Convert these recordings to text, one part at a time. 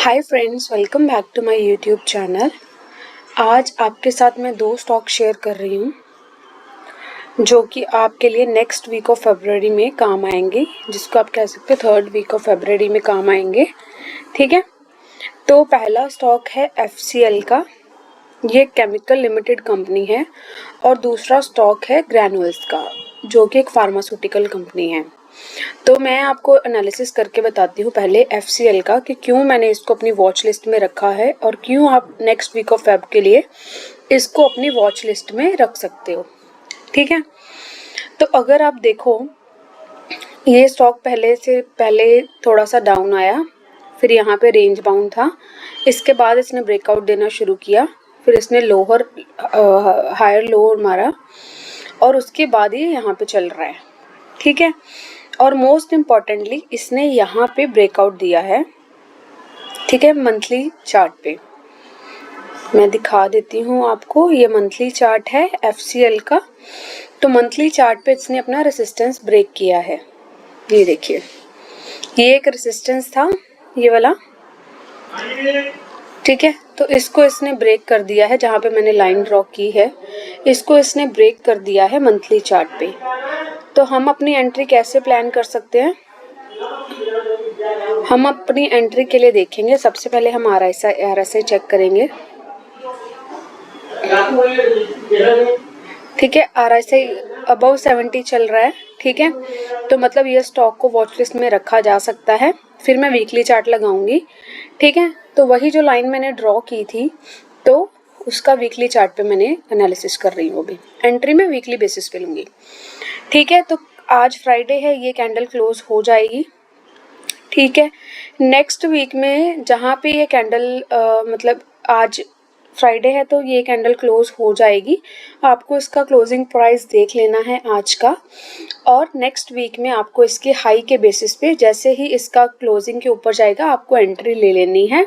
Hi friends, welcome back to my YouTube channel. आज आपके साथ मैं 2 स्टॉक शेयर कर रही हूँ जो कि आपके लिए नेक्स्ट वीक ऑफ फरवरी में काम आएंगे, जिसको आप कह सकते हो 3rd वीक ऑफ फरवरी में काम आएंगे। ठीक है, तो पहला स्टॉक है FCL का, ये केमिकल लिमिटेड कंपनी है, और दूसरा स्टॉक है ग्रैन्यूल्स का जो कि एक फार्मास्यूटिकल कंपनी है। तो मैं आपको एनालिसिस करके बताती हूँ पहले FCL का कि क्यों मैंने इसको अपनी वॉच लिस्ट में रखा है और क्यों आप नेक्स्ट वीक ऑफ फेब के लिए इसको अपनी वॉच लिस्ट में रख सकते हो। ठीक है, तो अगर आप देखो ये स्टॉक पहले थोड़ा सा डाउन आया, फिर यहाँ पे रेंज बाउंड था, इसके बाद इसने ब्रेकआउट देना शुरू किया, फिर इसने हायर लोअर मारा और उसके बाद ये यहाँ पे चल रहा है। ठीक है, और मोस्ट इम्पॉर्टेंटली इसने यहाँ पे ब्रेकआउट दिया है। ठीक है, मंथली चार्ट पे मैं दिखा देती हूँ आपको। ये मंथली चार्ट है FCL का। तो मंथली चार्ट पे इसने अपना रेसिस्टेंस ब्रेक किया है। ये देखिए, ये एक रेसिस्टेंस था, ये वाला। ठीक है, तो इसको इसने ब्रेक कर दिया है, जहाँ पे मैंने लाइन ड्रॉ की है इसको इसने ब्रेक कर दिया है मंथली चार्ट पे। तो हम अपनी एंट्री कैसे प्लान कर सकते हैं? हम अपनी एंट्री के लिए देखेंगे, सबसे पहले हम RSI चेक करेंगे। ठीक है, RSI अबव 70 चल रहा है। ठीक है, तो मतलब ये स्टॉक को वॉच लिस्ट में रखा जा सकता है। फिर मैं वीकली चार्ट लगाऊंगी। ठीक है, तो वही जो लाइन मैंने ड्रॉ की थी तो उसका वीकली चार्ट पे मैंने एनालिसिस कर रही हूँ। अभी एंट्री में वीकली बेसिस पे लूंगी। ठीक है, तो आज फ्राइडे है, ये कैंडल क्लोज हो जाएगी। ठीक है, नेक्स्ट वीक में जहाँ पे ये कैंडल मतलब आज फ्राइडे है तो ये कैंडल क्लोज हो जाएगी। आपको इसका क्लोजिंग प्राइस देख लेना है आज का, और नेक्स्ट वीक में आपको इसके हाई के बेसिस पे जैसे ही इसका क्लोजिंग के ऊपर जाएगा आपको एंट्री ले लेनी है।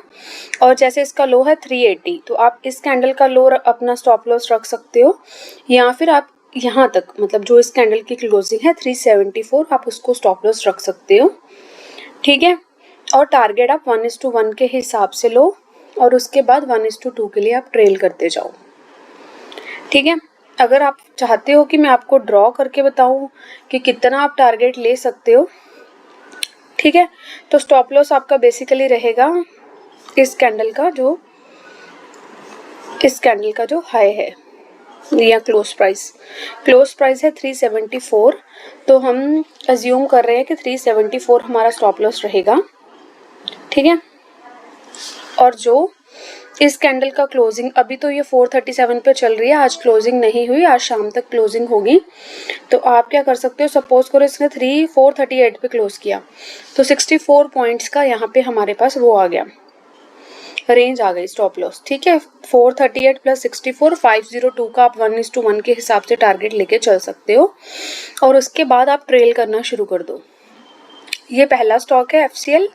और जैसे इसका लो है 380, तो आप इस कैंडल का लो अपना स्टॉप लॉस रख सकते हो, या फिर आप यहाँ तक मतलब जो इस कैंडल की क्लोजिंग है 374, आप उसको स्टॉप लॉस रख सकते हो। ठीक है, और टारगेट आप 1:1 के हिसाब से लो, और उसके बाद 1:2 के लिए आप ट्रेल करते जाओ। ठीक है, अगर आप चाहते हो कि मैं आपको ड्रॉ करके बताऊं कि कितना आप टारगेट ले सकते हो, ठीक है, तो स्टॉप लॉस आपका बेसिकली रहेगा इस कैंडल का जो हाई है या क्लोज प्राइस है 374। तो हम अज्यूम कर रहे हैं कि 374 हमारा स्टॉप लॉस रहेगा। ठीक है, और जो इस कैंडल का क्लोजिंग, अभी तो ये 437 पे चल रही है, आज क्लोजिंग नहीं हुई, आज शाम तक क्लोजिंग होगी। तो आप क्या कर सकते हो, सपोज करो इसने 438 पे क्लोज किया तो 64 पॉइंट्स का यहाँ पे हमारे पास वो आ गया, रेंज आ गई स्टॉप लॉस। ठीक है, 438 प्लस 64 502 का आप 1:1 के हिसाब से टारगेट लेके चल सकते हो, और उसके बाद आप ट्रेल करना शुरू कर दो। ये पहला स्टॉक है FCL।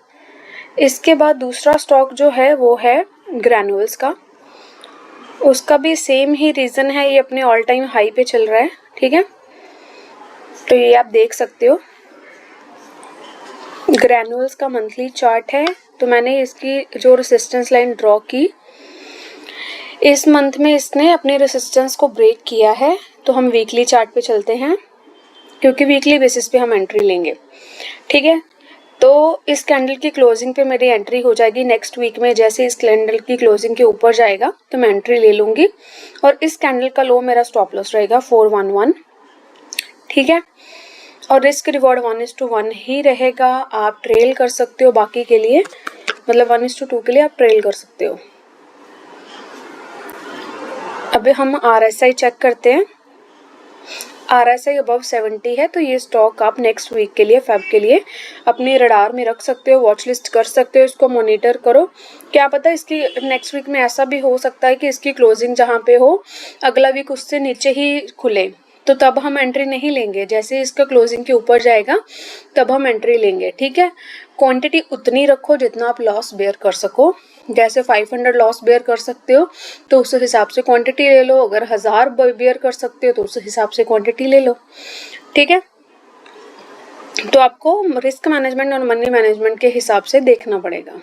इसके बाद दूसरा स्टॉक जो है वो है ग्रैन्यूल्स का। उसका भी सेम ही रीजन है, ये अपने ऑल टाइम हाई पे चल रहा है। ठीक है, तो ये आप देख सकते हो, ग्रैन्यूल्स का मंथली चार्ट है। तो मैंने इसकी जो रेसिस्टेंस लाइन ड्रॉ की, इस मंथ में इसने अपने रेसिस्टेंस को ब्रेक किया है। तो हम वीकली चार्ट पे चलते हैं, क्योंकि वीकली बेसिस पे हम एंट्री लेंगे। ठीक है, तो इस कैंडल की क्लोजिंग पे मेरी एंट्री हो जाएगी नेक्स्ट वीक में। जैसे इस कैंडल की क्लोजिंग के ऊपर जाएगा तो मैं एंट्री ले लूंगी, और इस कैंडल का लो मेरा स्टॉप लॉस रहेगा 411। ठीक है, और रिस्क रिवॉर्ड 1:1 ही रहेगा। आप ट्रेल कर सकते हो बाकी के लिए, मतलब 1:2 के लिए आप ट्रेल कर सकते हो। अभी हम RSI चेक करते हैं। RSI अबव 70 है, तो ये स्टॉक आप नेक्स्ट वीक के लिए, फेब के लिए अपने रडार में रख सकते हो, वॉच लिस्ट कर सकते हो, इसको मॉनिटर करो। क्या पता इसकी नेक्स्ट वीक में ऐसा भी हो सकता है कि इसकी क्लोजिंग जहाँ पे हो अगला वीक उससे नीचे ही खुले, तो तब हम एंट्री नहीं लेंगे। जैसे इसका क्लोजिंग के ऊपर जाएगा तब हम एंट्री लेंगे। ठीक है, क्वांटिटी उतनी रखो जितना आप लॉस बेयर कर सको। जैसे 500 लॉस बेयर कर सकते हो तो उस हिसाब से क्वांटिटी ले लो, अगर 1000 बेयर कर सकते हो तो उस हिसाब से क्वांटिटी ले लो। ठीक है, तो आपको रिस्क मैनेजमेंट और मनी मैनेजमेंट के हिसाब से देखना पड़ेगा।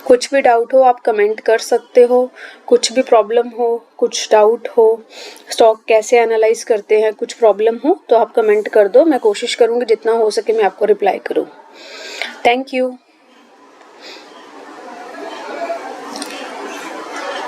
कुछ भी डाउट हो आप कमेंट कर सकते हो, कुछ भी प्रॉब्लम हो, कुछ डाउट हो, स्टॉक कैसे एनालाइज करते हैं, कुछ प्रॉब्लम हो तो आप कमेंट कर दो। मैं कोशिश करूँगी जितना हो सके मैं आपको रिप्लाई करूँ। Thank you.